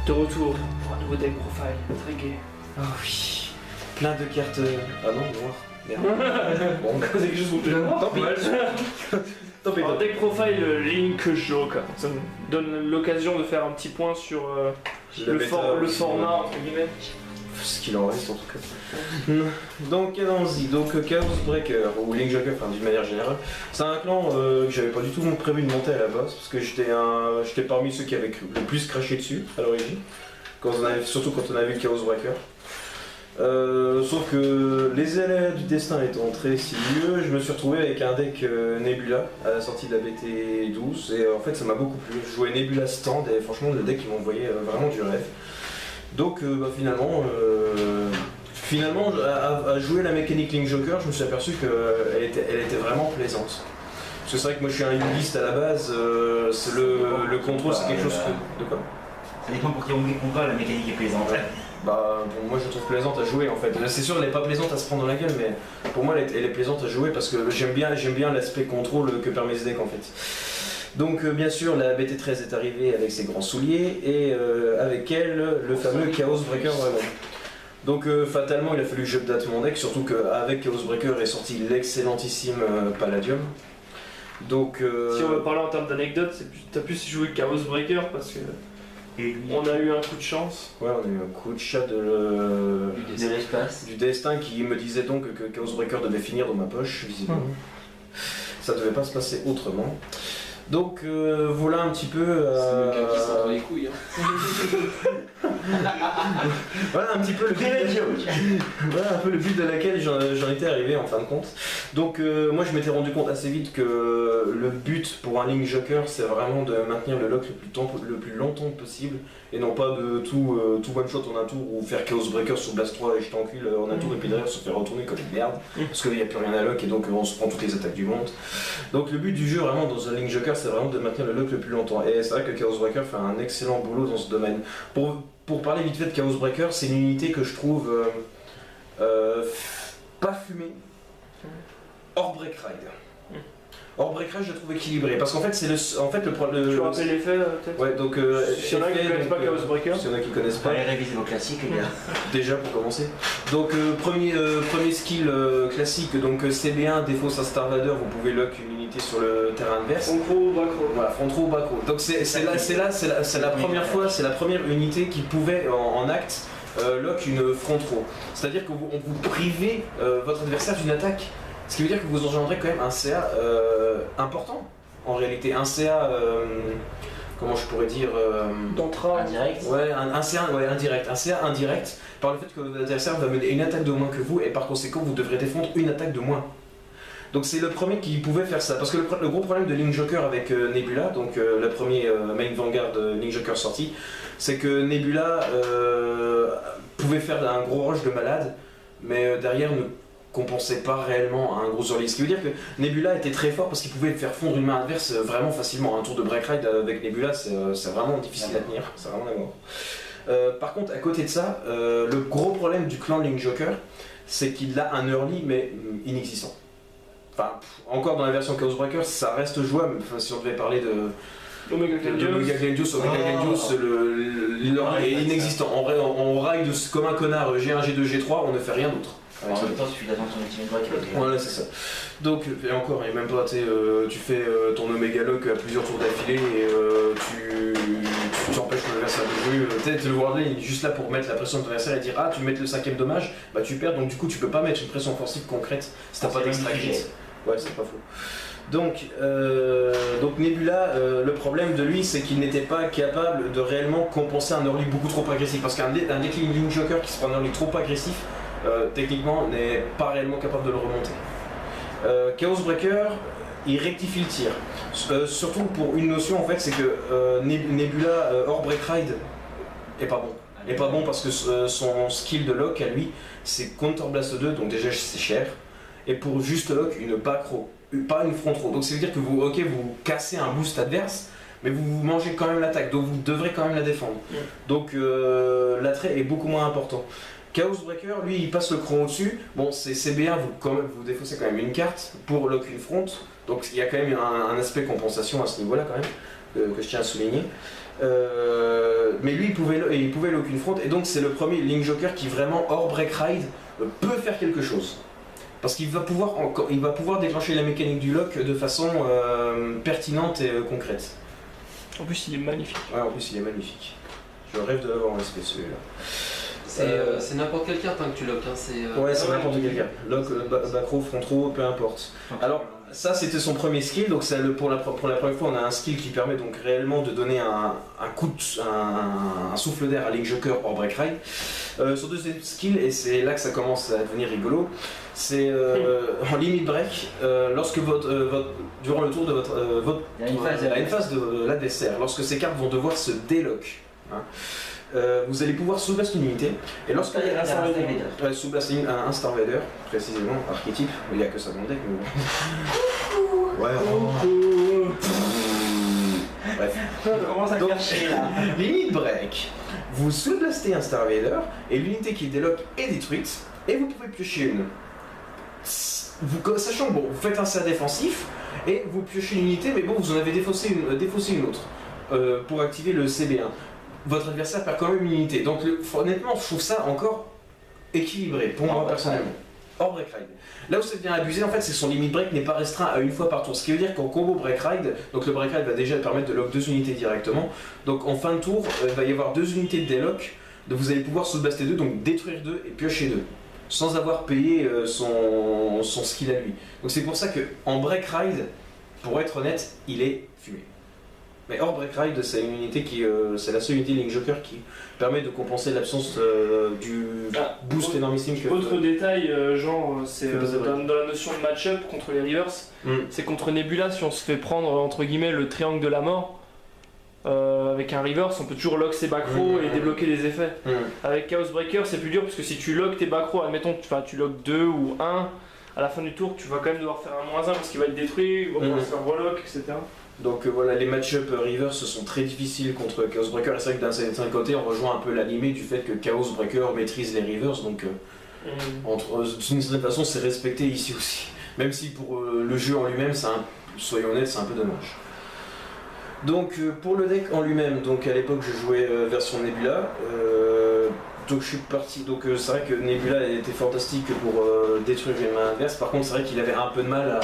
De retour pour un nouveau deck profile, très gai. Ah oui, plein de cartes. Ah non, noir. Merde. Bon, c'est quelque chose pour que tant pis. Tant pis. Alors, deck profile Link Joker. Ça me donne l'occasion de faire un petit point sur le format entre guillemets. Ce qu'il en reste en tout cas. Donc allons-y, donc Chaos Breaker ou Link Joker, enfin d'une manière générale, c'est un clan que j'avais pas du tout prévu de monter à la base parce que j'étais parmi ceux qui avaient le plus craché dessus à l'origine, surtout quand on avait vu Chaos Breaker. Sauf que les aléas du destin étant très sérieux, je me suis retrouvé avec un deck Nebula à la sortie de la BT12 et en fait ça m'a beaucoup plu. Je jouais Nebula Stand et franchement le deck il m'envoyait vraiment du rêve. Donc finalement à jouer la mécanique Link Joker, je me suis aperçu qu'elle était vraiment plaisante. Parce que c'est vrai que moi je suis un Yuliste à la base, le contrôle c'est quelque chose que... De quoi? Ça dépend pour qui on parle, la mécanique est plaisante. Bah bon, moi je la trouve plaisante à jouer en fait. C'est sûr elle n'est pas plaisante à se prendre dans la gueule, mais pour moi elle est plaisante à jouer parce que j'aime bien l'aspect contrôle que permet ce deck en fait. Donc bien sûr la BT13 est arrivée avec ses grands souliers et avec elle le fameux Chaos Breaker Dragon. Donc fatalement il a fallu que j'update mon deck, surtout qu'avec Chaos Breaker est sorti l'excellentissime Palladium. Donc si on veut parler en termes d'anecdotes, t'as plus joué Chaos Breaker parce que on a eu un coup de chance. Ouais, on a eu un coup de chat de l'espace. Du destin qui me disait donc que Chaos Breaker devait finir dans ma poche, visiblement. Ça devait pas se passer autrement. Donc voilà un petit peu. C'est le gars qui s'en bat les couilles. Hein. Voilà un petit peu le but. Voilà un peu le but de laquelle j'en étais arrivé en fin de compte. Donc moi je m'étais rendu compte assez vite que le but pour un Link Joker c'est vraiment de maintenir le lock le plus longtemps possible et non pas de tout one shot en un tour ou faire Chaos Breaker sur Blast 3 et je t'encule en un tour et puis derrière se faire retourner comme une merde parce qu'il n'y a plus rien à lock et donc on se prend toutes les attaques du monde. Donc le but du jeu vraiment dans un Link Joker c'est vraiment de maintenir le lock le plus longtemps et c'est vrai que Chaos Breaker fait un excellent boulot dans ce domaine. Pour parler vite fait de Chaos Breaker, c'est une unité que je trouve pas fumée, hors break ride. Hors break ride, je la trouve équilibrée parce qu'en fait, c'est le problème. Tu rappelles l'effet peut-être? Ouais, donc. S'il y en a qui ne connaissent pas Chaos Breaker. S'il y en a qui connaissent pas. Allez réviser vos classiques, les gars. Déjà pour commencer. Donc, premier skill classique, donc CB1, défausse un Star Vader, vous pouvez lock une unité sur le terrain adverse. Front row, back row. Voilà, front row, back row. Donc, c'est la première fois, c'est la première unité qui pouvait en acte lock une front row. C'est-à-dire que vous privez votre adversaire d'une attaque. Ce qui veut dire que vous engendrez quand même un CA important, en réalité. Un CA, comment je pourrais dire d'entrave. Indirect. Ouais, un CA indirect. Un CA indirect par le fait que votre adversaire va mener une attaque de moins que vous et par conséquent vous devrez défendre une attaque de moins. Donc c'est le premier qui pouvait faire ça. Parce que le gros problème de Link Joker avec Nebula, donc le premier main Vanguard Link Joker sorti, c'est que Nebula pouvait faire un gros rush de malade, mais derrière ne compensait pas réellement un gros early. Ce qui veut dire que Nebula était très fort parce qu'il pouvait faire fondre une main adverse vraiment facilement. Un tour de break ride avec Nebula, c'est vraiment difficile à tenir, c'est vraiment la mort. Par contre, à côté de ça, le gros problème du clan Link Joker, c'est qu'il a un early mais inexistant. Enfin, encore dans la version Chaos Breaker, ça reste jouable. Enfin, si on devait parler de Omega Gladius, l'early est inexistant. En vrai, on raille comme un connard G1, G2, G3, on ne fait rien d'autre. En même temps, il suffit d'attendre son ultimate break. Voilà, c'est ça. Donc, et encore, et même pas, tu fais ton Omega Lock à plusieurs tours d'affilée et tu empêches ton adversaire de jouer. Peut-être le Worldly il est juste là pour mettre la pression de ton adversaire et dire ah, tu mets le 5ème dommage, bah tu perds, donc du coup, tu peux pas mettre une pression offensive concrète si t'as pas d'extra crit. Ouais, c'est pas faux. Donc Nebula, le problème de lui, c'est qu'il n'était pas capable de réellement compenser un early beaucoup trop agressif. Parce qu'un deck Link Joker qui se prend un early trop agressif, techniquement, n'est pas réellement capable de le remonter. Chaos Breaker, il rectifie le tir. Surtout pour une notion, en fait, c'est que Nebula hors break ride est pas bon. Est pas bon parce que son skill de lock à lui, c'est Counter Blast 2, donc déjà c'est cher. Et pour juste lock, une back row, pas une front row. Donc ça veut dire que vous cassez un boost adverse, mais vous mangez quand même l'attaque, donc vous devrez quand même la défendre. Donc l'attrait est beaucoup moins important. Chaos Breaker, lui, il passe le cran au-dessus. Bon, c'est CB1, vous défaussez quand même une carte pour lock une front. Donc il y a quand même un aspect compensation à ce niveau-là quand même, que je tiens à souligner. Mais lui, il pouvait lock une front, et donc c'est le premier Link Joker qui vraiment, hors Break Ride, peut faire quelque chose. Parce qu'il va pouvoir déclencher la mécanique du lock de façon pertinente et concrète. En plus, il est magnifique. Ouais, en plus, il est magnifique. Je rêve de l'avoir en SP celui-là. C'est n'importe quelle carte hein, que tu lock. Hein, ouais, c'est n'importe quelle carte. Lock, back row, front row, peu importe. Alors, ça c'était son premier skill, donc pour la première fois on a un skill qui permet donc réellement de donner un souffle d'air à Link Joker hors Break Ride. Son deuxième skill, et c'est là que ça commence à devenir rigolo, c'est en limit break, lorsque durant le tour de il y a une phase de l'adversaire, lorsque ces cartes vont devoir se délock. Hein. Vous allez pouvoir sous-blast une unité, et lorsque il y a un Star Vader, précisément, archétype, il n'y a que ça dans le deck, mais bon. Ouais, bref. On commence à chercher là. Limit break, vous sous-blastez un Star Vader, et l'unité qui délock est détruite, et vous pouvez piocher une. Sachant que bon, vous faites un CA défensif, et vous piochez une unité, mais bon, vous en avez défaussé une autre, pour activer le CB1. Votre adversaire perd quand même une unité. Donc honnêtement, je trouve ça encore équilibré, pour moi personnellement. Hors Break Ride. Là où ça devient abusé, en fait, c'est que son limit break n'est pas restreint à une fois par tour. Ce qui veut dire qu'en combo Break Ride, donc le Break Ride va déjà permettre de lock 2 unités directement. Donc en fin de tour, il va y avoir 2 unités de délock. Donc vous allez pouvoir sous-blaster 2, donc détruire 2 et piocher 2. Sans avoir payé son skill à lui. Donc c'est pour ça qu'en Break Ride, pour être honnête, il est fumé. Mais hors Break Ride, c'est une unité c'est la seule unité Link Joker qui permet de compenser l'absence du boost énormissime que. Autre détail, c'est dans la notion de match-up contre les Rivers, c'est contre Nebula, si on se fait prendre entre guillemets le triangle de la mort, avec un Rivers, on peut toujours lock ses back row et débloquer des effets. Avec Chaos Breaker, c'est plus dur parce que si tu lock tes back row, admettons tu lock 2 ou 1, à la fin du tour, tu vas quand même devoir faire un -1 parce qu'il va être détruit, il va pouvoir se faire relock, etc. Donc voilà, les match-up Reverse sont très difficiles contre Chaos Breaker, et c'est vrai que d'un certain côté on rejoint un peu l'animé du fait que Chaos Breaker maîtrise les Reverse, donc d'une certaine façon c'est respecté ici aussi. Même si pour le jeu en lui-même, soyons honnêtes, c'est un peu dommage. Donc pour le deck en lui-même, donc à l'époque je jouais version Nebula, donc je suis parti, donc c'est vrai que Nebula était fantastique pour détruire les mains adverses, par contre c'est vrai qu'il avait un peu de mal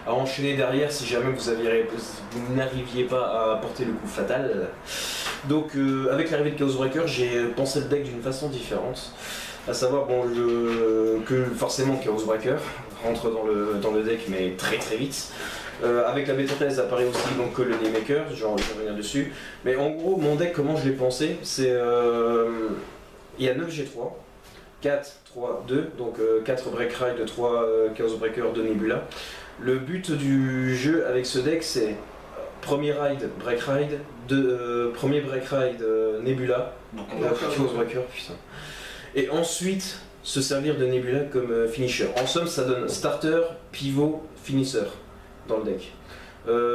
à enchaîner derrière si jamais vous n'arriviez pas à porter le coup fatal. Donc avec l'arrivée de Chaos Breaker, j'ai pensé le deck d'une façon différente. À savoir que forcément Chaos Breaker rentre dans le deck, mais très très vite. Avec la bêta 13 apparaît aussi donc le Naymaker, je vais revenir dessus. Mais en gros, mon deck, comment je l'ai pensé, c'est il y a 9 G3, 4, 3, 2, donc 4 Break Ride, 3 Chaos Breaker, 2 Nebula. Le but du jeu avec ce deck, c'est premier ride, Break Ride, premier Break Ride, Nebula, Chaos Breaker, putain. Et ensuite, se servir de Nebula comme finisher. En somme, ça donne starter, pivot, finisher dans le deck.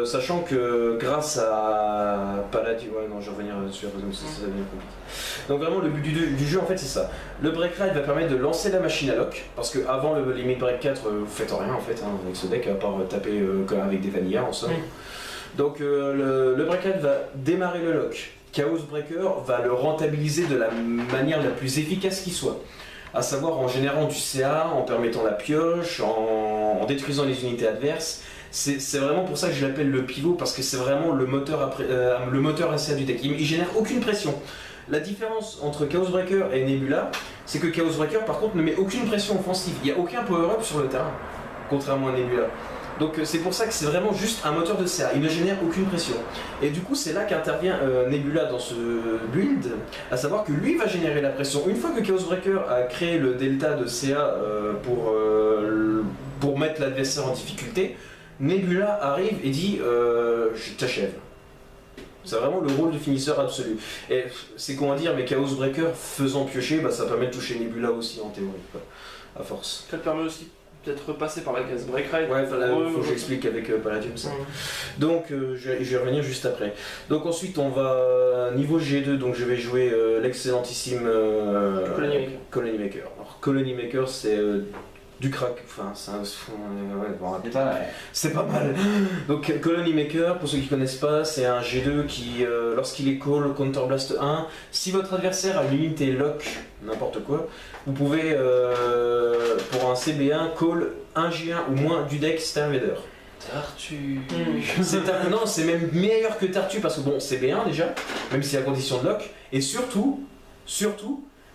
Sachant que grâce à Paladin, ouais non je vais revenir dessus après, ça devient compliqué. Donc vraiment le but du jeu en fait c'est ça. Le Break Ride va permettre de lancer la machine à lock, parce que avant le Limit Break 4 vous faites rien en fait avec ce deck à part taper avec des vanillas en somme. Donc le Break Ride va démarrer le lock. Chaos Breaker va le rentabiliser de la manière la plus efficace qui soit. À savoir en générant du CA, en permettant la pioche, en détruisant les unités adverses. C'est vraiment pour ça que je l'appelle le pivot, parce que c'est vraiment le moteur ACA du deck. Il génère aucune pression. La différence entre Chaos Breaker et Nebula, c'est que Chaos Breaker par contre ne met aucune pression offensive. Il n'y a aucun power-up sur le terrain, contrairement à Nebula. Donc c'est pour ça que c'est vraiment juste un moteur de CA, il ne génère aucune pression. Et du coup c'est là qu'intervient Nebula dans ce build, à savoir que lui va générer la pression. Une fois que Chaos Breaker a créé le delta de CA pour mettre l'adversaire en difficulté, Nebula arrive et dit je t'achève. C'est vraiment le rôle de finisseur absolu. Et c'est con à dire, mais Chaos Breaker faisant piocher, ça permet de toucher Nebula aussi en théorie, quoi, à force. Ça te permet aussi peut-être repasser par la case Break Ride. Ouais, faut que j'explique avec Palladium ça. Donc je vais y revenir juste après. Donc ensuite on va niveau G2, donc je vais jouer l'excellentissime Colony Maker. Alors Colony Maker c'est du crack, enfin c'est c'est pas mal. Donc Colony Maker, pour ceux qui connaissent pas, c'est un G2 qui, lorsqu'il est call counterblast 1, si votre adversaire a une unité lock, n'importe quoi, vous pouvez pour un CB1 call 1 G1 ou moins du deck Star Invader. Tartu. Non, c'est même meilleur que Tartu parce que bon, CB1 déjà, même si la condition de lock, et surtout,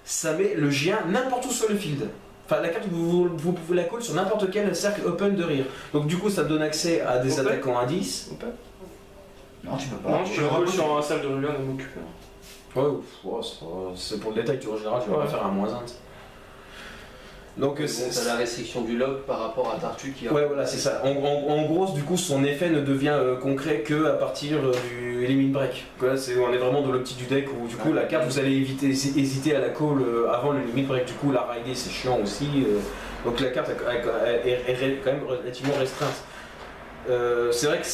ça met le G1 n'importe où sur le field. Enfin, la carte, vous pouvez la call sur n'importe quel cercle open de rire. Donc du coup, ça donne accès à des attaquants à 10. Non, tu peux pas. Non, tu peux call sur un cercle de rire à m'occuper. Ouais, c'est pour le détail, tu vois, en général, tu vas pas faire un -1. Donc c'est la restriction du lock par rapport à Tartu qui a... Ouais, voilà, c'est ça. En gros, du coup, son effet ne devient concret que à partir du limit break. Là, on est vraiment dans l'optique du deck où du coup la carte vous allez hésiter à la call avant le limit break. Du coup, la rider c'est chiant aussi. Donc la carte est quand même relativement restreinte. C'est vrai que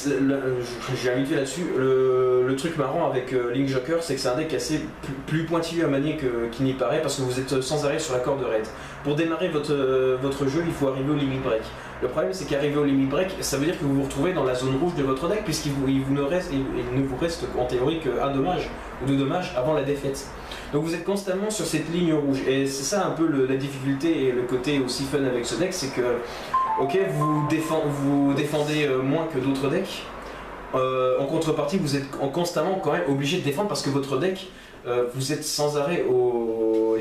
j'ai invité là-dessus. Le truc marrant avec Link Joker, c'est que c'est un deck assez plus pointilleux à manier qu'il n'y paraît parce que vous êtes sans arrêt sur la corde raid. Pour démarrer votre jeu, il faut arriver au limit break. Le problème, c'est qu'arriver au limit break, ça veut dire que vous vous retrouvez dans la zone rouge de votre deck puisqu'il ne vous reste en théorie qu'un dommage ou 2 dommages avant la défaite. Donc vous êtes constamment sur cette ligne rouge et c'est ça un peu la difficulté et le côté aussi fun avec ce deck, c'est que ok, vous défendez moins que d'autres decks. En contrepartie, vous êtes constamment quand même obligé de défendre parce que votre deck, vous êtes sans arrêt au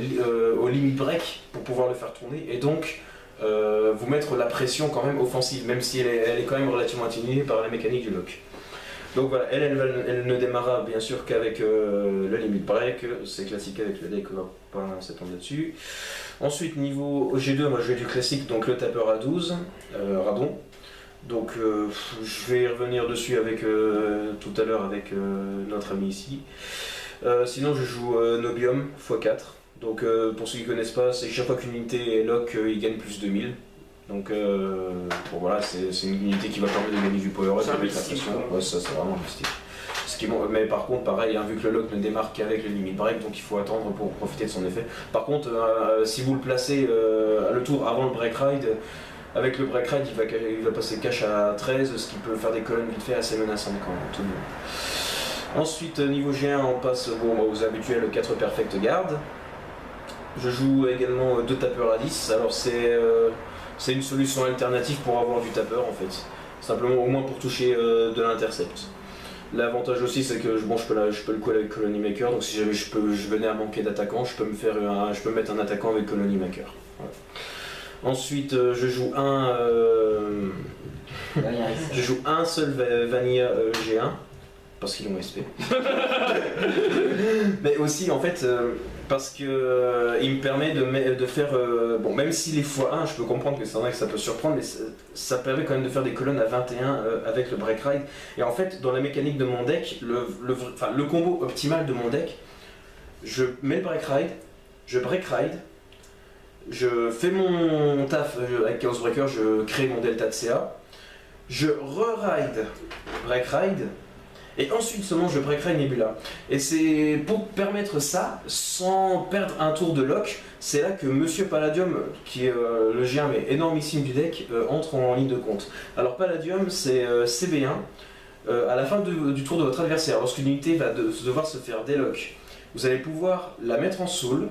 limit break pour pouvoir le faire tourner et donc vous mettre la pression quand même offensive, même si elle est quand même relativement atténuée par la mécanique du lock. Donc voilà, elle ne démarrera bien sûr qu'avec le limit break, c'est classique avec le deck, on va pas s'étendre là-dessus. Ensuite, niveau G2, moi je vais du classique, donc le tapeur à 12, Radon. Donc je vais y revenir dessus avec tout à l'heure avec notre ami ici. Sinon je joue Nobium x4. Donc pour ceux qui ne connaissent pas, c'est chaque fois qu'une unité est lock, il gagne plus 2000. Donc bon, voilà, c'est une unité qui va permettre de gagner du power up avec la pression. Ouais, ça c'est vraiment mystique. Mais par contre, pareil, hein, vu que le lock ne démarre qu'avec le limit break, donc il faut attendre pour profiter de son effet. Par contre, si vous le placez le tour avant le break ride, avec le break ride, il va passer cash à 13, ce qui peut faire des colonnes vite fait assez menaçantes quand même, tout le monde. Ensuite, niveau G1, on passe aux habituels 4 perfect guard. Je joue également 2 tapeurs à 10. Alors c'est une solution alternative pour avoir du tapeur en fait. Simplement au moins pour toucher de l'intercept. L'avantage aussi c'est que je peux le coller avec Colony Maker, donc si jamais je venais à manquer d'attaquant, je peux me mettre un attaquant avec Colony Maker. Voilà. Ensuite je joue un seul Vanilla G1 parce qu'ils ont SP. Mais aussi en fait parce que il me permet de faire bon, même si les x1 je peux comprendre que c'est vrai que ça peut surprendre, mais ça permet quand même de faire des colonnes à 21 avec le break ride. Et en fait dans la mécanique de mon deck, le combo optimal de mon deck, je mets le break ride, je break ride, je fais mon taf avec Chaos Breaker, je crée mon delta de CA, je re-ride break ride, et ensuite seulement je break ride Nebula. Et c'est pour permettre ça, sans perdre un tour de lock, c'est là que Monsieur Palladium, qui est le G1 mais énormissime du deck, entre en ligne de compte. Alors Palladium c'est CB1, à la fin du tour de votre adversaire, lorsqu'une unité va devoir se faire délock, vous allez pouvoir la mettre en soul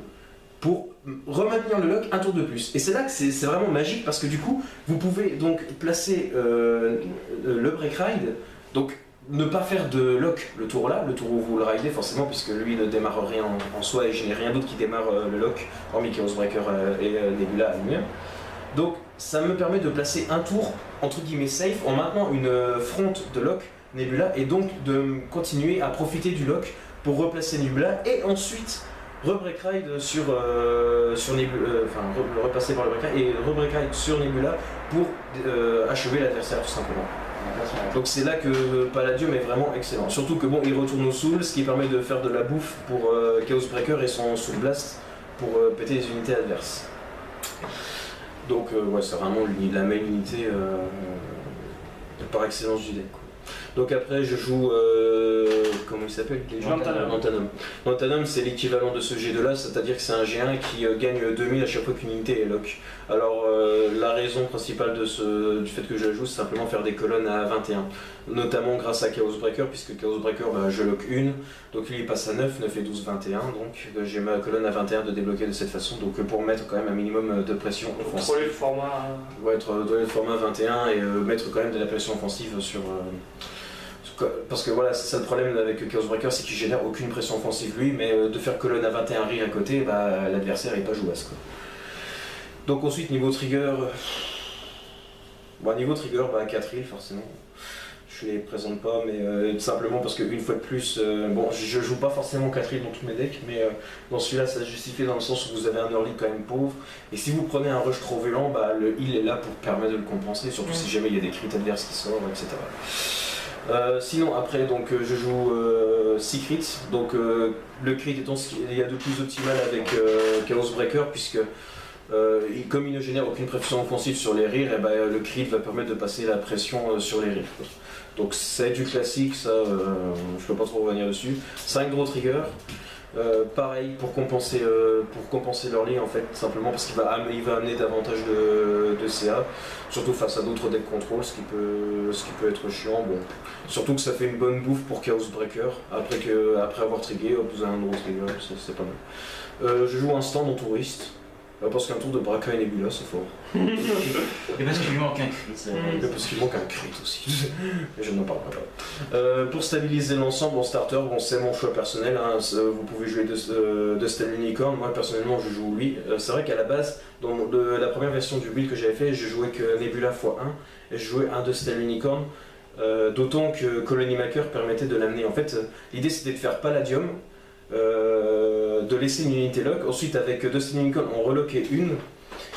pour remaintenir le lock un tour de plus. Et c'est là que c'est vraiment magique parce que du coup, vous pouvez donc placer le break ride, donc ne pas faire de lock le tour là, le tour où vous le ridez forcément puisque lui ne démarre rien en soi et je n'ai rien d'autre qui démarre le lock, hormis Chaos Breaker et Nebula à lui-même. Donc ça me permet de placer un tour entre guillemets safe en maintenant une front de lock Nebula et donc de continuer à profiter du lock pour replacer Nebula et ensuite re-break ride sur Nebula, repasser par le break ride et re-break ride sur Nebula pour achever l'adversaire tout simplement. Donc c'est là que Palladium est vraiment excellent. Surtout que bon, il retourne au soul, ce qui permet de faire de la bouffe pour Chaos Breaker et son soul blast pour péter les unités adverses. Donc ouais, c'est vraiment la main unité par excellence du deck, quoi. Donc après je joue, comment il s'appelle déjà? Lantanum. Lantanum c'est l'équivalent de ce G2 là, c'est-à-dire que c'est un G1 qui gagne 2000 à chaque fois qu'une unité est lock. Alors la raison principale du fait que je la joue, c'est simplement faire des colonnes à 21. Notamment grâce à Chaos Breaker, puisque Chaos Breaker je lock une, donc lui il passe à 9 et 12, 21, donc j'ai ma colonne à 21 de débloquer de cette façon, donc pour mettre quand même un minimum de pression offensive. Contrôler le format. Ouais, donner le format 21 et mettre quand même de la pression offensive sur... parce que voilà, c'est ça le problème avec Chaos Breaker, c'est qu'il génère aucune pression offensive lui, mais de faire colonne à 21 rire à côté, l'adversaire est pas jouasse, quoi. Donc ensuite niveau trigger, niveau trigger 4 heals forcément. Je les présente pas, mais simplement parce qu'une fois de plus, je joue pas forcément 4 heals dans tous mes decks, mais dans celui-là ça se justifie dans le sens où vous avez un early quand même pauvre, et si vous prenez un rush trop violent, le heal est là pour permettre de le compenser, surtout si jamais il y a des crits adverses qui sortent, etc. Sinon après donc je joue 6 crits, donc le crit étant ce qu'il y a de plus optimal avec Chaos Breaker, puisque comme il ne génère aucune pression offensive sur les rires, le crit va permettre de passer la pression sur les rires. Donc c'est du classique, ça je peux pas trop revenir dessus. 5 draw trigger, pareil pour compenser l'early en fait, simplement parce qu'il va amener davantage de CA, surtout face à d'autres decks control, ce qui peut être chiant. Bon. Surtout que ça fait une bonne bouffe pour Chaos Breaker, après avoir trigué, vous avez un draw trigger, c'est pas mal. Je joue un stand en touriste. Parce qu'un tour de Braca et Nebula c'est fort. Et parce qu'il lui manque un crit. Et parce qu'il manque un crit aussi. Mais je n'en parlerai pas. Pour stabiliser l'ensemble en starter, c'est mon choix personnel. Hein. Vous pouvez jouer de Stan Unicorn. Moi personnellement je joue lui. C'est vrai qu'à la base, dans la première version du build que j'avais fait, je jouais que Nebula x1 et je jouais un de Stan Unicorn. D'autant que Colony Maker permettait de l'amener. En fait, l'idée c'était de faire Palladium. De laisser une unité lock, ensuite avec Dustin Lincoln on relockait une,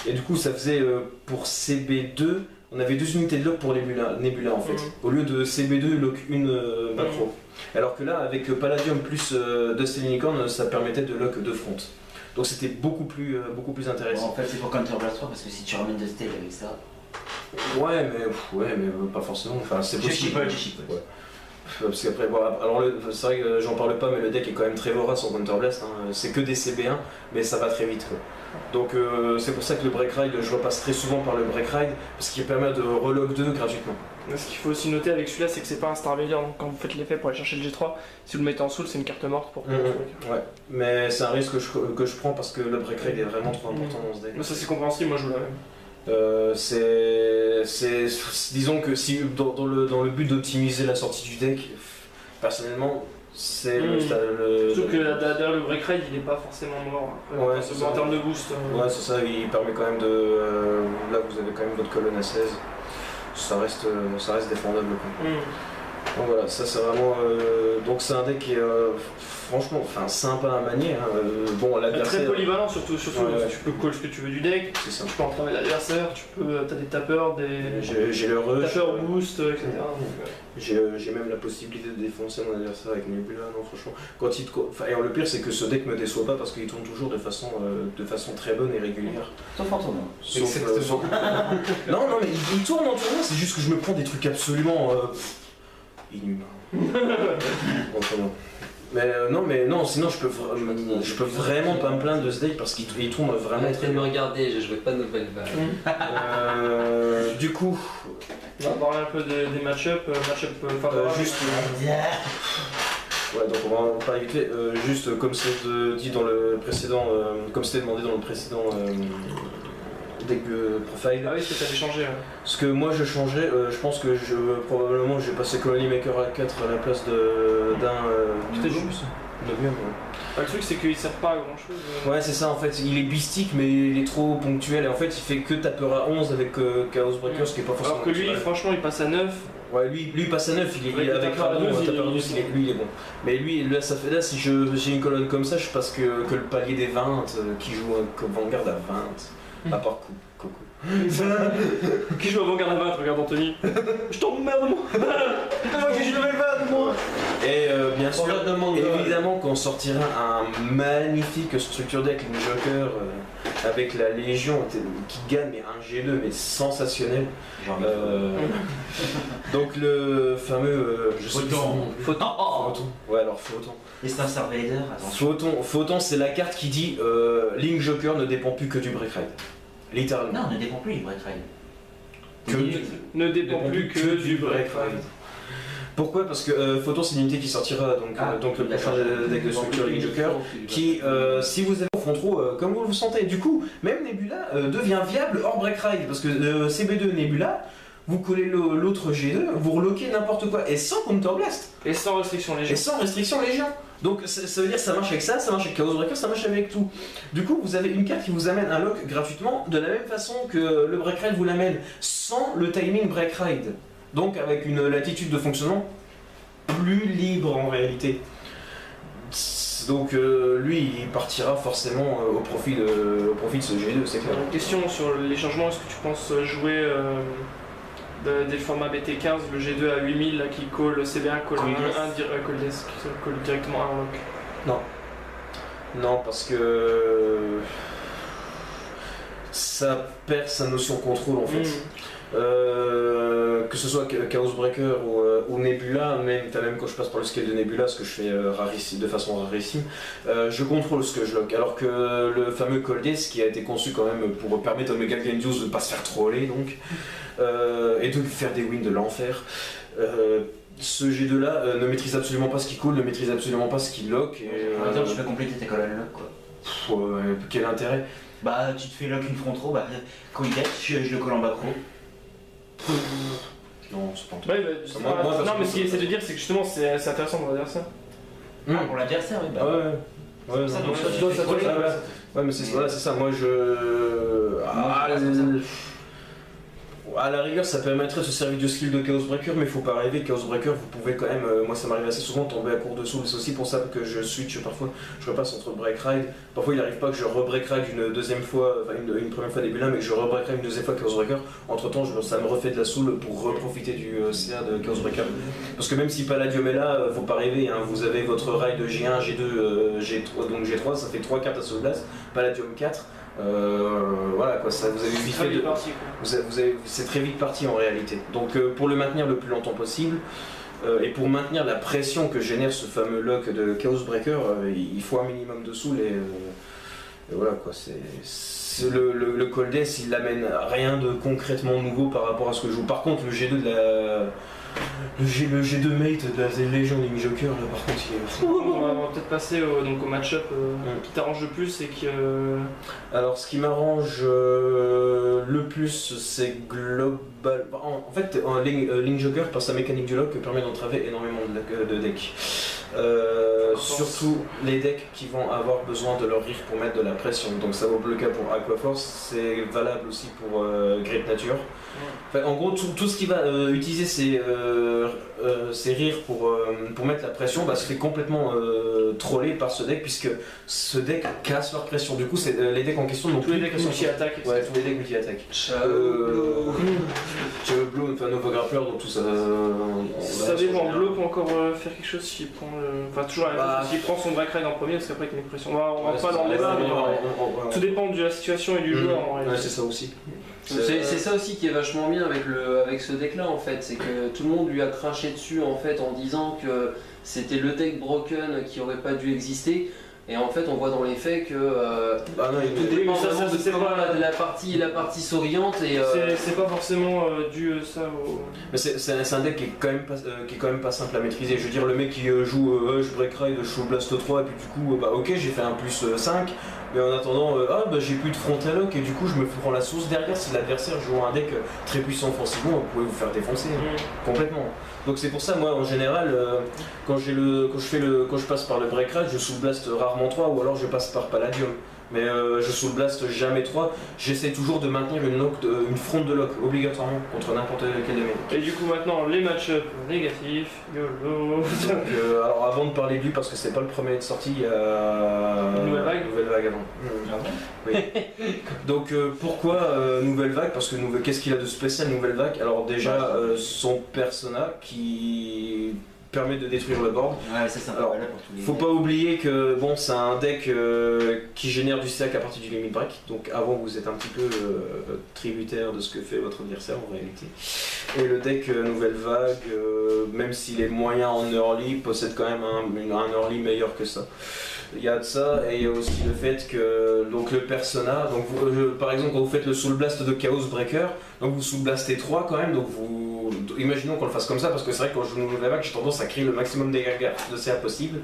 et du coup ça faisait pour CB2, on avait 2 unités de lock pour Nebula en fait, au lieu de CB2 lock une macro. Alors que là avec Palladium plus Dustin Lincoln ça permettait de lock 2 front. Donc c'était beaucoup plus intéressant. Bon, en fait c'est pour Counter Blast 3 parce que si tu ramènes de Steel avec ça... Ouais mais pas forcément, enfin c'est possible. J'ai chipote. Ouais. Parce qu'après, alors c'est vrai que j'en parle pas, mais le deck est quand même très vorace en Counter Blast, hein. C'est que des CB1, mais ça va très vite, quoi. Donc c'est pour ça que le Break Ride, je repasse très souvent par le Break Ride, parce qu'il permet de relock 2 gratuitement. Ce qu'il faut aussi noter avec celui-là, c'est que c'est pas un Star Vader, donc quand vous faites l'effet pour aller chercher le G3, si vous le mettez en soul, c'est une carte morte pour ouais, mais c'est un risque que je prends parce que le Break Ride est vraiment trop important dans ce deck. Mais ça c'est compréhensible, moi je joue la même. Disons que si dans le but d'optimiser la sortie du deck, personnellement c'est Surtout que derrière le Break Ride il est pas forcément mort après, en termes de boost. Ouais c'est ça, il permet quand même de... là vous avez quand même votre colonne à 16, ça reste défendable, quoi. Donc voilà, ça c'est vraiment... donc c'est un deck qui est franchement sympa à manier, hein. Bon, l'adversaire... Très polyvalent surtout tu peux call ce que tu veux du deck, ça. tu peux entraîner l'adversaire, t'as des tappers, j'ai le rush, tapper boost, etc. J'ai même la possibilité de défoncer mon adversaire avec Nebula, non franchement. Et le pire c'est que ce deck me déçoit pas parce qu'il tourne toujours de façon très bonne et régulière. Sauf en tournoi. Non mais il tourne en tournoi, c'est juste que je me prends des trucs absolument inhumains. Mais non, sinon je peux vraiment pas me plaindre de ce deck parce qu'il tourne vraiment très bien. Me regarder, je jouais pas de nouvelles vagues. Du coup, on va parler un peu des match-up favorables. Ouais, donc on va pas éviter, juste comme c'était dit dans le précédent, comme c'était demandé dans le précédent deck profile. Ah oui, ce que t'avais changé. Ce que moi je changerais, je pense que probablement je vais passer Colony Maker à 4 à la place d'un juste. Le truc c'est qu'il sert pas à grand chose. Ouais c'est ça en fait, il est bistique mais il est trop ponctuel et en fait il fait que taper à 11 avec Chaos Breaker, ce qui est pas forcément... Alors que lui franchement il passe à 9. Ouais lui il passe à 9, il est avec Radon, lui il est bon. Mais lui là si j'ai une colonne comme ça, je passe que le palier des 20 qui joue comme Vanguard à 20. À part Coco. Qui joue à Vanguard à 20, regarde Anthony. Je t'emmerde moi. Que je level 20 moi. Et bien sûr, évidemment qu'on sortira un magnifique structure deck, une Joker avec la Légion qui gagne mais un G2 mais sensationnel. Donc le fameux Photon. Ouais, alors Photon. Et Star Vader, attention. Photon, c'est la carte qui dit Link Joker ne dépend plus que du Break Ride. Littéralement. Non, ne dépend plus du Break Ride. Ne dépend plus que du Break Ride. Pourquoi? Parce que Photon, c'est une unité qui sortira donc le prochain deck de structure Link Joker, qui, si vous avez au front trop, comme vous le sentez, du coup, même Nebula devient viable hors Break Ride, parce que CB2 Nebula, vous collez l'autre G2, vous reloquez n'importe quoi, et sans Counterblast. Et sans restriction Légion. Donc ça veut dire que ça marche avec ça marche avec Chaos Breaker, ça marche avec tout. Du coup, vous avez une carte qui vous amène un lock gratuitement, de la même façon que le Break Ride vous l'amène, sans le timing Break Ride. Donc avec une latitude de fonctionnement plus libre en réalité. Donc lui, il partira forcément au profit de ce G2, c'est clair. Une question sur les changements, est-ce que tu penses jouer dès le format BT15, le G2 à 8000 là, qui call CB1, call 1, call directement un lock? Non, parce que ça perd sa notion de contrôle en fait. Que ce soit Chaos Breaker ou Nebula, même quand je passe par le scale de Nebula, ce que je fais de façon rarissime, je contrôle ce que je lock. Alors que le fameux Cold Death qui a été conçu quand même pour permettre à Omega Gendius de ne pas se faire troller donc, et de faire des wins de l'enfer. Ce G2 là ne maîtrise absolument pas ce qu'il colle, ne maîtrise absolument pas ce qu'il lock. Tu peux compléter tes colonnes lock quoi. Quel intérêt? Bah tu te fais lock une front row, Cold Death, je le colle en back row. Non, c'est pas un truc. Non, mais ce qu'il essaie de dire, c'est que justement, c'est intéressant pour l'adversaire. Pour l'adversaire, oui. Ouais, ça, donc tu dois ouais, mais c'est ça. Moi, à la rigueur, ça permettrait de se servir du skill de Chaos Breaker, mais il faut pas rêver. Chaos Breaker, vous pouvez quand même. Moi, ça m'arrive assez souvent de tomber à court de souls. C'est aussi pour ça que je switch parfois. Je repasse entre Break Ride. Parfois, il n'arrive pas que je re-Break Ride une deuxième fois, enfin une première fois début là, mais que je re-Break Ride une deuxième fois Chaos Breaker. Entre temps, ça me refait de la soul pour reprofiter du CA de Chaos Breaker. Parce que même si Palladium est là, faut pas rêver. Hein, vous avez votre ride G1, G2, G3, donc G3, ça fait 3 cartes à Soul Blast. Palladium 4. Voilà quoi, ça vous avez vite fait c'est très vite parti en réalité. Donc pour le maintenir le plus longtemps possible et pour maintenir la pression que génère ce fameux lock de Chaos Breaker, il faut un minimum de soul et voilà quoi. C'est le Cold Death, il n'amène rien de concrètement nouveau par rapport à ce que je joue. Par contre le G2 de la le G2 mate de la Légion Link Joker, là par contre il est fou. On va peut-être passer au match-up qui t'arrange le plus et qui... Alors ce qui m'arrange le plus c'est global... En fait Link Joker par sa mécanique du lock permet d'entraver énormément de decks. Surtout les decks qui vont avoir besoin de leur riff pour mettre de la pression. Donc ça vaut le cas pour Aquaforce, c'est valable aussi pour Great Nature. Enfin, en gros tout ce qui va utiliser ces rires pour mettre la pression se fait complètement troller par ce deck, puisque ce deck casse leur pression. Du coup c'est les decks en question n'ont tous les decks multi-attaque. Ouais, tous les decks multi-attaque. Blow, enfin Nova Grappler, donc tout ça. Ça dépend, Blow peut encore faire quelque chose s'il prend enfin toujours la même chose, s'il prend son Break Ride en premier, parce qu'après il met pression. On va pas dans le débat, mais tout dépend de la situation et du joueur en réalité. Ouais, c'est ça aussi. C'est ça aussi qui est vachement bien avec ce deck là en fait, c'est que tout le monde lui a craché dessus en fait en disant que c'était le deck broken qui aurait pas dû exister. Et en fait, on voit dans les faits que tout dépend vraiment de comment la partie s'oriente. C'est pas forcément dû ça au... Mais c'est un deck qui est quand même pas simple à maîtriser. Je veux dire, le mec qui joue je break ride, je joue blast 3, et puis du coup, ok, j'ai fait un plus 5. Mais en attendant, j'ai plus de frontal lock et du coup je me prends la sauce derrière. Si l'adversaire joue un deck très puissant offensivement, vous pouvez vous faire défoncer complètement. Donc c'est pour ça, moi en général, quand je passe par le break ride, je soul blast rarement 3 ou alors je passe par Palladium. Mais je soul blast jamais 3. J'essaie toujours de maintenir une fronde de lock obligatoirement contre n'importe quel de mes decks. Et du coup maintenant les match-up négatifs, YOLO. Donc alors avant de parler de lui, parce que c'est pas le premier de sortie, il y a une nouvelle vague avant. Oui. Donc pourquoi nouvelle vague? Parce que qu'est-ce qu'il a de spécial nouvelle vague? Alors déjà son persona qui permet de détruire le board. Ouais, ça c'est un peu Alors, valable pour tous les Faut decks. pas oublier que bon, c'est un deck qui génère du CA qu'à partir du limit break, donc avant vous êtes un petit peu tributaire de ce que fait votre adversaire en réalité. Et le deck Nouvelle Vague, même s'il est moyen en early, possède quand même un early meilleur que ça. Il y a de ça, et il y a aussi le fait que donc le persona, donc par exemple quand vous faites le Soul Blast de Chaos Breaker, donc vous Soul Blastez 3 quand même, donc vous imaginons qu'on le fasse comme ça, parce que c'est vrai que quand je joue Nouvelle Vague, j'ai tendance à créer le maximum de CA possible.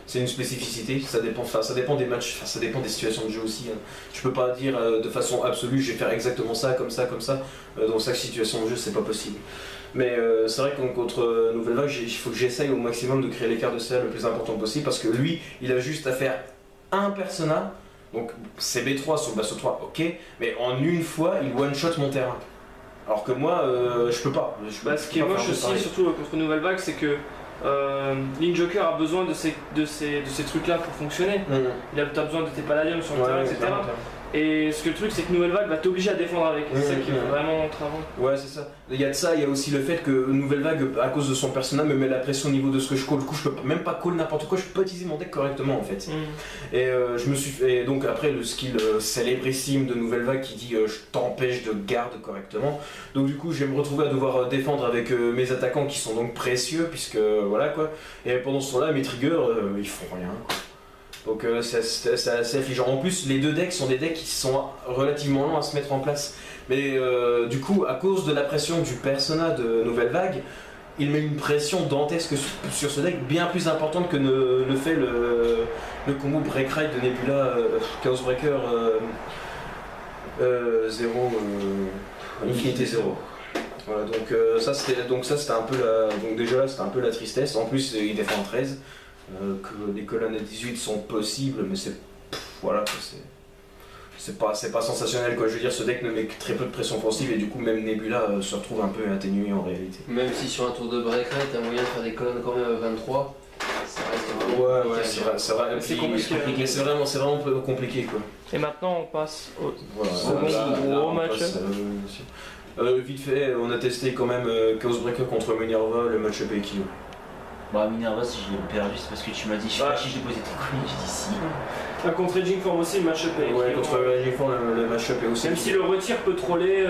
C'est une spécificité, ça dépend des matchs, ça dépend des situations de jeu aussi. Hein. Je peux pas dire de façon absolue, je vais faire exactement ça, comme ça, dans chaque situation de jeu, c'est pas possible. Mais c'est vrai que contre Nouvelle Vague, il faut que j'essaye au maximum de créer l'écart de CA le plus important possible, parce que lui, il a juste à faire un persona, donc CB3 sur le Basso 3, ok, mais en une fois, il one-shot mon terrain. Alors que moi, je peux pas. Ce qui est moche aussi, surtout contre Nouvelle Vague, c'est que Link Joker a besoin de ces trucs-là pour fonctionner. Il a besoin de tes paladins sur le terrain, etc. Et ce que le truc, c'est que Nouvelle Vague va t'obliger à défendre avec. C'est ça qui est vraiment travaux. Ouais, c'est ça. Il y a de ça, il y a aussi le fait que Nouvelle Vague, à cause de son personnage, me met la pression au niveau de ce que je call. Du coup, je peux même pas call n'importe quoi, je peux pas utiliser mon deck correctement en fait. Et je me suis fait. Et donc, après, le skill célébrissime de Nouvelle Vague qui dit je t'empêche de garde correctement. Donc, du coup, je vais me retrouver à devoir défendre avec mes attaquants qui sont donc précieux, puisque voilà quoi. Et pendant ce temps-là, mes triggers, ils font rien quoi. Donc c'est assez affligeant. En plus, les deux decks sont des decks qui sont relativement longs à se mettre en place. Mais du coup, à cause de la pression du persona de Nouvelle Vague, il met une pression dantesque sur ce deck bien plus importante que ne fait le combo Break Ride de Nebula, Chaos Breaker 0, Infinité 0. Voilà, donc ça c'était un peu c'était un peu la tristesse. En plus, il défend 13. Que des colonnes à 18 sont possibles, mais c'est pas sensationnel quoi. Je veux dire, ce deck ne met que très peu de pression offensive et du coup même Nebula se retrouve un peu atténué en réalité. Même si sur un tour de break rate, t'as moyen de faire des colonnes quand même à 23, ça reste vraiment c'est vrai. C'est compliqué. Mais c'est vraiment compliqué quoi. Et maintenant on passe au Gros match. Vite fait, on a testé quand même Chaos Breaker contre Minerva, le match-up est équilibré. Bah Minerva, si je l'ai perdu, c'est parce que tu m'as dit, je sais pas si j'ai posé tes couilles, j'ai dit si. Contre Raging Form aussi, le match-up est Ouais, contre Raging Form, le match-up est aussi. Même si le retire peut troller,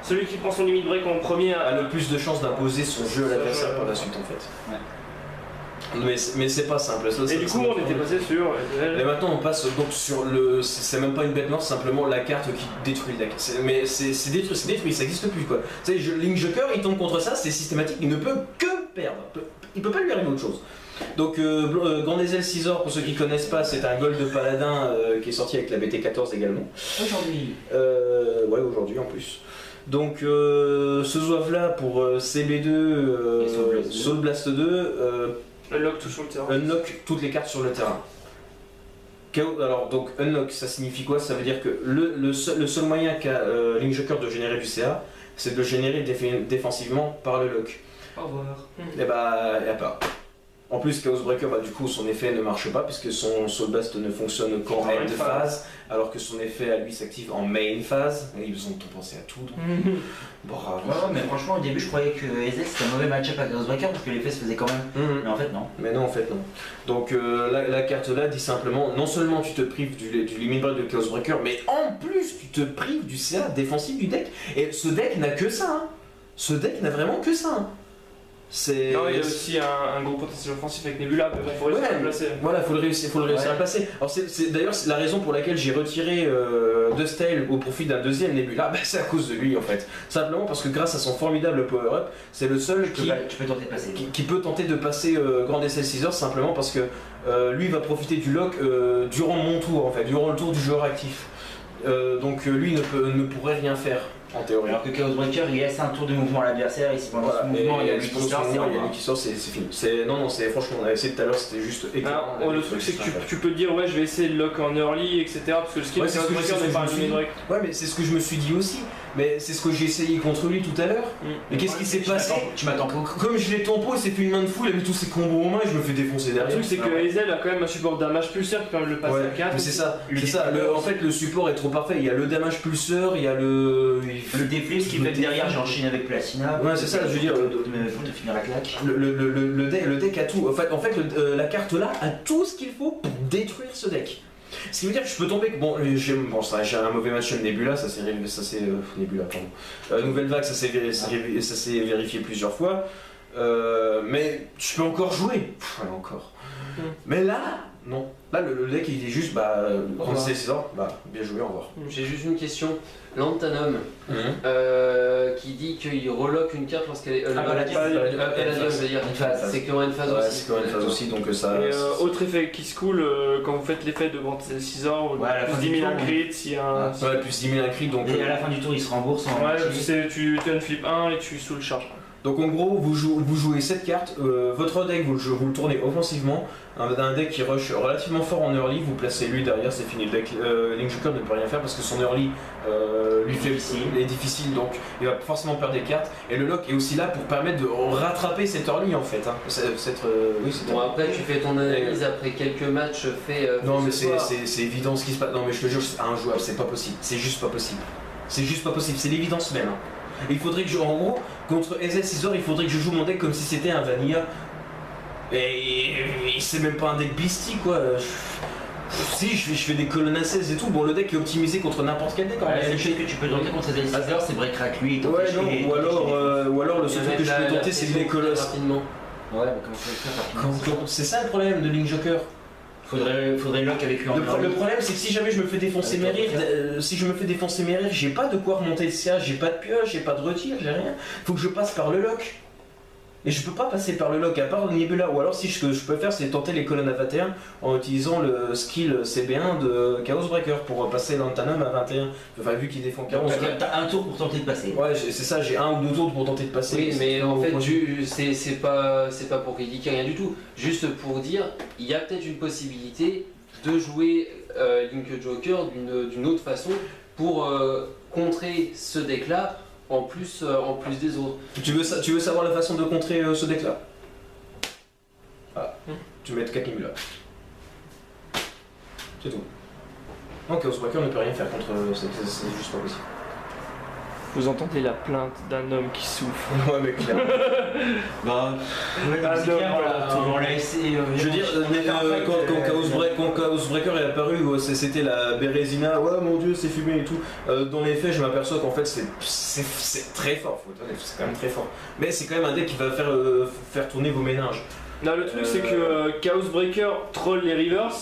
celui qui prend son limit break en premier a le plus de chances d'imposer son jeu à l'adversaire par la suite en fait. Ouais. Mais c'est pas simple. Ça, et du coup, on était passé sur. Et maintenant, on passe donc sur le. C'est même pas une bête morte, c'est simplement la carte qui détruit le deck. Mais c'est détruit, ça existe plus quoi. Tu sais, Link Joker, il tombe contre ça, c'est systématique, il ne peut que perdre. Il peut pas lui arriver autre chose. Donc, Grand Ezel Scizor, pour ceux qui connaissent pas, c'est un gold de paladin qui est sorti avec la BT14 également. Aujourd'hui. Ouais, aujourd'hui en plus. Donc, ce zouave là pour CB2, Soul Blast 2. Unlock tout sur le terrain. Unlock toutes les cartes sur le terrain. Alors, donc, unlock, ça signifie quoi? Ça veut dire que le seul moyen qu'a Link Joker de générer du CA, c'est de le générer défensivement par le lock. Au revoir. Et bah, y a pas. En plus, Chaos Breaker, bah, du coup, son effet ne marche pas puisque son Soul Blast ne fonctionne qu'en end phase, alors que son effet à lui s'active en main phase. Et ils ont pensé à tout. Donc... Bravo. Ouais, mais franchement, au début, je croyais que Ezel c'était un mauvais match-up à Chaos Breaker parce que l'effet se faisait quand même. Mais en fait, non. Mais non, en fait, non. Donc, la carte là dit simplement non seulement tu te prives du limit break de Chaos Breaker, mais en plus, tu te prives du CA défensif du deck. Et ce deck n'a que ça. Hein. Ce deck n'a vraiment que ça. Hein. Non, il y a aussi un gros potentiel offensif avec Nebula, mais il faut réussir à le placer. Voilà, faut le réussir à le placer. Alors c'est d'ailleurs la raison pour laquelle j'ai retiré Dustail au profit d'un deuxième Nebula, bah, c'est à cause de lui en fait. Simplement parce que grâce à son formidable power-up, c'est le seul qui peut tenter de passer Grand Ezel Scizor simplement parce que lui va profiter du lock durant mon tour en fait, durant le tour du joueur actif. Donc lui ne pourrait rien faire. En théorie. Alors que Chaos Breaker il laisse un tour de mouvement à l'adversaire et si pendant ce mouvement il y a lui qui sort, c'est fini. Non, c'est franchement, on a essayé tout à l'heure, c'était juste éclairant. Le truc c'est que tu peux dire ouais je vais essayer le lock en early etc parce que le skill de Chaos Breaker n'est pas un limit break. Ouais mais c'est ce que je me suis dit aussi. Mais c'est ce que j'ai essayé contre lui tout à l'heure. Mais qu'est-ce qui s'est passé? Tu m'attends. Comme je l'ai tempo, il s'est fait une main de fou, il a mis tous ses combos en main et je me fais défoncer derrière. Le truc c'est que Ezel a quand même un support damage pulseur qui permet de le passer à 4. Mais c'est ça. En fait le support est trop parfait. Il y a le damage pulseur, il y a le Le déflip, ce qui fait que derrière j'ai enchaîné avec Placina. Ouais, c'est ça, je veux dire. De finir la claque. Le deck a tout. En fait la carte là a tout ce qu'il faut pour détruire ce deck. Ce qui veut dire que je peux tomber. Bon, j'ai un mauvais match Nebula, ça c'est Nebula, pardon. Nouvelle vague, ça s'est vérifié plusieurs fois. Mais je peux encore jouer. Ouais, encore. Mais là, non. Là, le deck il est juste, quand c'est ça, bien joué, au revoir. J'ai juste une question. Lantanum, qui dit qu'il reloque une carte lorsqu'elle est Palladium, c'est-à-dire c'est qu'il y aura une phase aussi. C'est qu'il y aura une phase aussi, donc ça. Et autre effet qui se coule quand vous faites l'effet devant Scizor, plus 10 000 un crit, s'il y a un. Ouais, plus 10 000 un crit, donc. Et à la fin du tour, il se rembourse en. Ouais, tu flip 1 et tu sous le charge. Donc en gros, vous jouez cette carte, votre deck vous le tournez offensivement, un deck qui rush relativement fort en early, vous placez lui derrière, c'est fini. Le deck Link Joker ne peut rien faire parce que son early est difficile, donc il va forcément perdre des cartes. Et le lock est aussi là pour permettre de rattraper cette early en fait. Bon, après tu fais ton analyse après quelques matchs faits. Non mais c'est évident ce qui se passe. Non mais je te jure, c'est injouable, c'est pas possible. C'est juste pas possible. C'est juste pas possible, c'est l'évidence même. Et il faudrait que en gros, contre SL Scizor, il faudrait que je joue mon deck comme si c'était un Vanilla. Et c'est même pas un deck beastie quoi. Si, je fais des colonnes à 16 et tout. Bon, le deck est optimisé contre n'importe quel deck. Le seul que tu peux tenter contre SL Scizor, c'est break crack lui. Ouais, non, ou alors le seul truc que je peux tenter, c'est les colosses. Rapidement. Ouais, mais comment ça va faire rapidement? C'est ça le problème de Link Joker. Faudrait lock avec lui en Le problème c'est que si jamais je me fais défoncer mes rires, j'ai pas de quoi remonter le CA, j'ai pas de pioche, j'ai pas de retire, j'ai rien. Faut que je passe par le lock. Et je peux pas passer par le lock à part le Nebula. Ou alors si ce que je peux faire c'est tenter les colonnes à 21 en utilisant le skill CB1 de Chaos Breaker pour passer Lantanum à 21. Enfin vu qu'il défend 40. T'as un tour pour tenter de passer. Ouais c'est ça, j'ai un ou deux tours pour tenter de passer. Oui mais en fait c'est pas pour critiquer rien du tout. Juste pour dire il y a peut-être une possibilité de jouer Link Joker d'une autre façon pour contrer ce deck là. En plus des autres. Tu veux savoir la façon de contrer ce deck là? Voilà. Tu mets 4 Nebula. C'est tout. Non, Chaos Breaker ne peut rien faire contre. C'est juste pas possible. Vous entendez la plainte d'un homme qui souffre. Ouais, mais clairement. On l'a essayé. Je veux dire, quand Chaos Breaker est apparu, c'était la Bérésina, ouais mon dieu, c'est fumé et tout. Dans les faits, je m'aperçois qu'en fait, c'est très fort, faut être honnête, c'est quand même très fort. Mais c'est quand même un deck qui va faire tourner vos méninges. Là, le truc, c'est que Chaos Breaker troll les Rivers.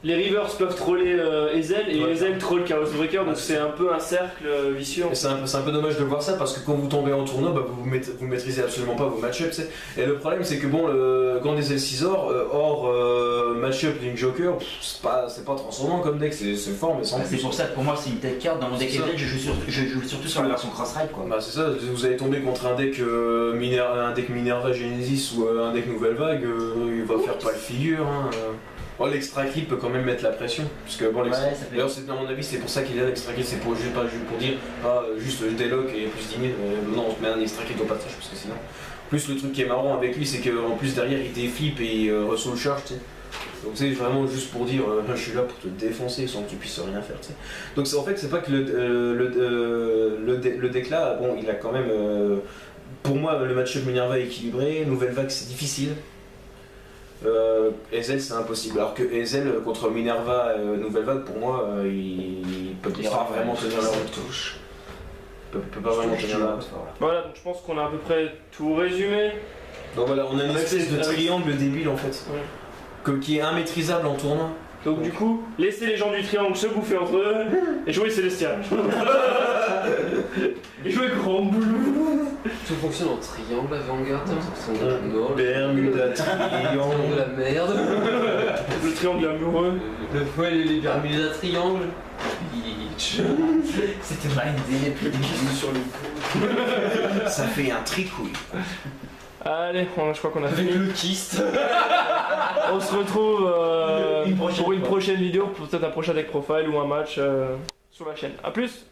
Les Rivers peuvent troller Ezel et Ezel troll Chaos Breaker, donc c'est un peu un cercle vicieux. C'est un peu dommage de voir ça parce que quand vous tombez en tournoi, vous maîtrisez absolument pas vos match-ups. Et le problème c'est que bon, quand des Scizor, hors match-up Link Joker, c'est pas transcendant comme deck, c'est fort mais sans plus. C'est pour ça que pour moi c'est une tech card. Dans mon deck Ezel, je joue surtout sur la version cross-ride quoi. Bah c'est ça, vous allez tomber contre un deck Minerva Genesis ou un deck Nouvelle Vague, il va faire pas le figure. Oh, l'extra crit peut quand même mettre la pression, parce que bon, d'ailleurs, à mon avis, c'est pour ça qu'il y a l'extra crit, c'est pas juste pour dire juste je délock et plus 10 000. Non, on se met un extra crit au passage, parce que sinon. Plus le truc qui est marrant avec lui, c'est qu'en plus derrière il déflip et il reçoit le charge, tu sais. Donc c'est vraiment juste pour dire je suis là pour te défoncer sans que tu puisses rien faire, tu sais. Donc en fait, c'est pas que le deck là, bon, il a quand même. Pour moi, le match-up Minerva est équilibré, Nouvelle Vague c'est difficile. Ezel c'est impossible, alors que Ezel contre Minerva Nouvelle Vague pour moi il peut pas vraiment tenir la route. Il peut pas vraiment tenir la route. Voilà, donc je pense qu'on a à peu près tout résumé. Donc voilà, on a une espèce de triangle débile en fait, qui est immaîtrisable en tournoi. Donc du coup, laissez les gens du triangle se bouffer entre eux et jouer Célestial. Et jouer Grand Boulou. Tout fonctionne en triangle à Vanguard, Bermuda triangle. De la merde. Le triangle amoureux. Les Bermuda triangle. C'était ma idée, puis sur le coup. Ça fait un tricouille. Allez, je crois qu'on a Avec fini. le kyste. On se retrouve pour une prochaine vidéo, peut-être un prochain deck profile ou un match sur la chaîne. A plus.